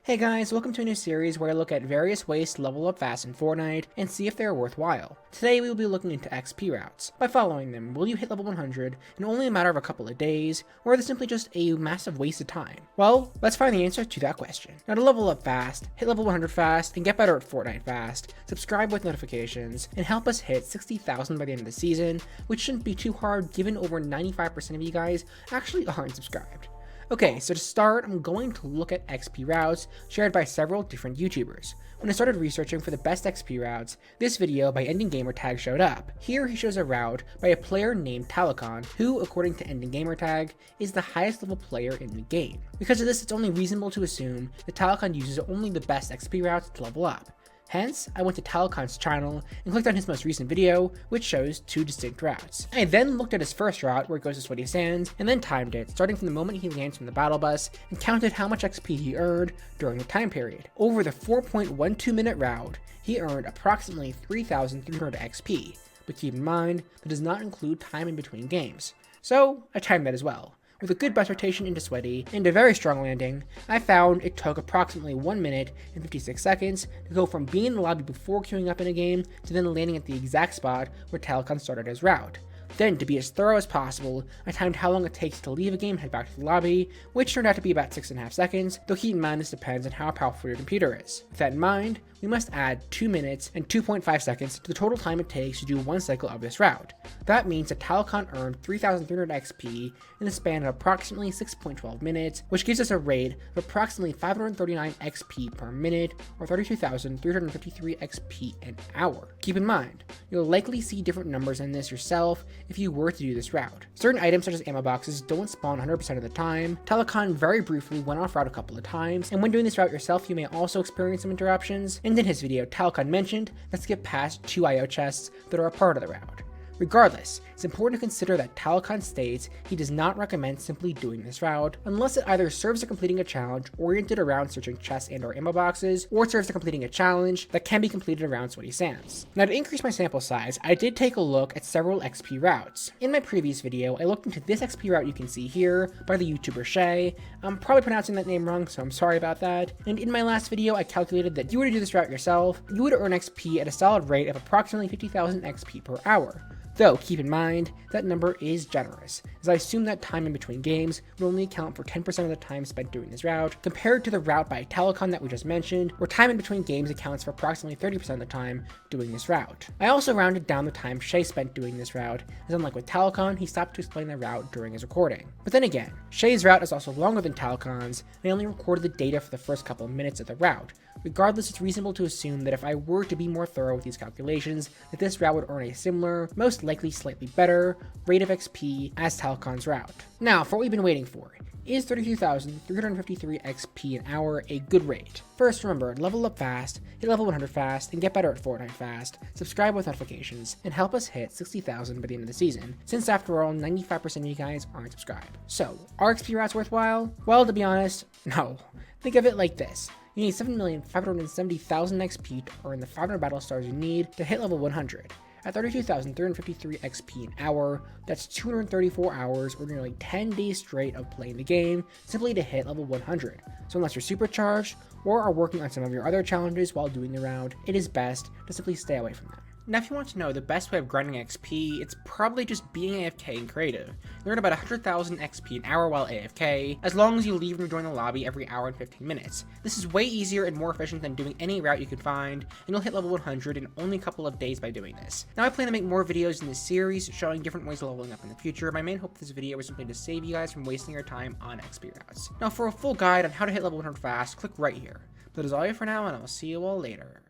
Hey guys, welcome to a new series where I look at various ways to level up fast in Fortnite and see if they are worthwhile. Today we will be looking into XP routes. By following them, will you hit level 100 in only a matter of a couple of days, or is it simply just a massive waste of time? Well, let's find the answer to that question. Now to level up fast, hit level 100 fast, and get better at Fortnite fast, subscribe with notifications, and help us hit 60,000 by the end of the season, which shouldn't be too hard given over 95% of you guys actually aren't subscribed. Okay, so to start, I'm going to look at XP routes shared by several different YouTubers. When I started researching for the best XP routes, this video by Ending Gamertag showed up. Here he shows a route by a player named Talcon, who, according to Ending Gamertag, is the highest level player in the game. Because of this, it's only reasonable to assume that Talcon uses only the best XP routes to level up. Hence, I went to Talcon's channel and clicked on his most recent video, which shows two distinct routes. I then looked at his first route, where it goes to Sweaty Sands, and then timed it, starting from the moment he lands from the battle bus, and counted how much XP he earned during the time period. Over the 4.12 minute route, he earned approximately 3,300 XP, but keep in mind, that does not include time in between games. So, I timed that as well. With a good bus rotation into Sweaty and a very strong landing, I found it took approximately 1 minute and 56 seconds to go from being in the lobby before queuing up in a game to then landing at the exact spot where Talcon started his route. Then, to be as thorough as possible, I timed how long it takes to leave a game and head back to the lobby, which turned out to be about 6.5 seconds, though keep in mind this depends on how powerful your computer is. With that in mind, we must add 2 minutes and 2.5 seconds to the total time it takes to do one cycle of this route. That means that Talcon earned 3,300 XP in the span of approximately 6.12 minutes, which gives us a rate of approximately 539 XP per minute, or 32,353 XP an hour. Keep in mind, you'll likely see different numbers in this yourself if you were to do this route. Certain items such as ammo boxes don't spawn 100% of the time. Talcon very briefly went off route a couple of times, and when doing this route yourself you may also experience some interruptions, and in his video Talcon mentioned, let's skip past 2 IO chests that are a part of the route. Regardless, it's important to consider that Talcon states he does not recommend simply doing this route unless it either serves to completing a challenge oriented around searching chests and or ammo boxes, or serves to completing a challenge that can be completed around Sweaty Sands. Now to increase my sample size, I did take a look at several XP routes. In my previous video, I looked into this XP route you can see here by the YouTuber Shay. I'm probably pronouncing that name wrong, so I'm sorry about that. And in my last video, I calculated that if you were to do this route yourself, you would earn XP at a solid rate of approximately 50,000 XP per hour. Though, keep in mind, that number is generous, as I assume that time in between games would only account for 10% of the time spent doing this route, compared to the route by Talcon that we just mentioned, where time in between games accounts for approximately 30% of the time doing this route. I also rounded down the time Shay spent doing this route, as unlike with Talcon, he stopped to explain the route during his recording. But then again, Shay's route is also longer than Talcon's, and I only recorded the data for the first couple of minutes of the route. Regardless, it's reasonable to assume that if I were to be more thorough with these calculations, that this route would earn a similar, most likely slightly better, rate of XP as Talcon's route. Now, for what we've been waiting for, is 32,353 XP an hour a good rate? First, remember, level up fast, hit level 100 fast, and get better at Fortnite fast, subscribe with notifications, and help us hit 60,000 by the end of the season, since after all, 95% of you guys aren't subscribed. So, are XP routes worthwhile? Well, to be honest, no. Think of it like this. You need 7,570,000 XP to earn the 500 battle stars you need to hit level 100. At 32,353 XP an hour, that's 234 hours or nearly 10 days straight of playing the game simply to hit level 100. So unless you're supercharged or are working on some of your other challenges while doing the round, it is best to simply stay away from them. Now if you want to know the best way of grinding XP, it's probably just being AFK and creative. You earn about 100,000 XP an hour while AFK, as long as you leave and rejoin the lobby every hour and 15 minutes. This is way easier and more efficient than doing any route you can find, and you'll hit level 100 in only a couple of days by doing this. Now I plan to make more videos in this series showing different ways of leveling up in the future. My main hope with this video is simply to save you guys from wasting your time on XP routes. Now for a full guide on how to hit level 100 fast, click right here. But that is all for now, and I'll see you all later.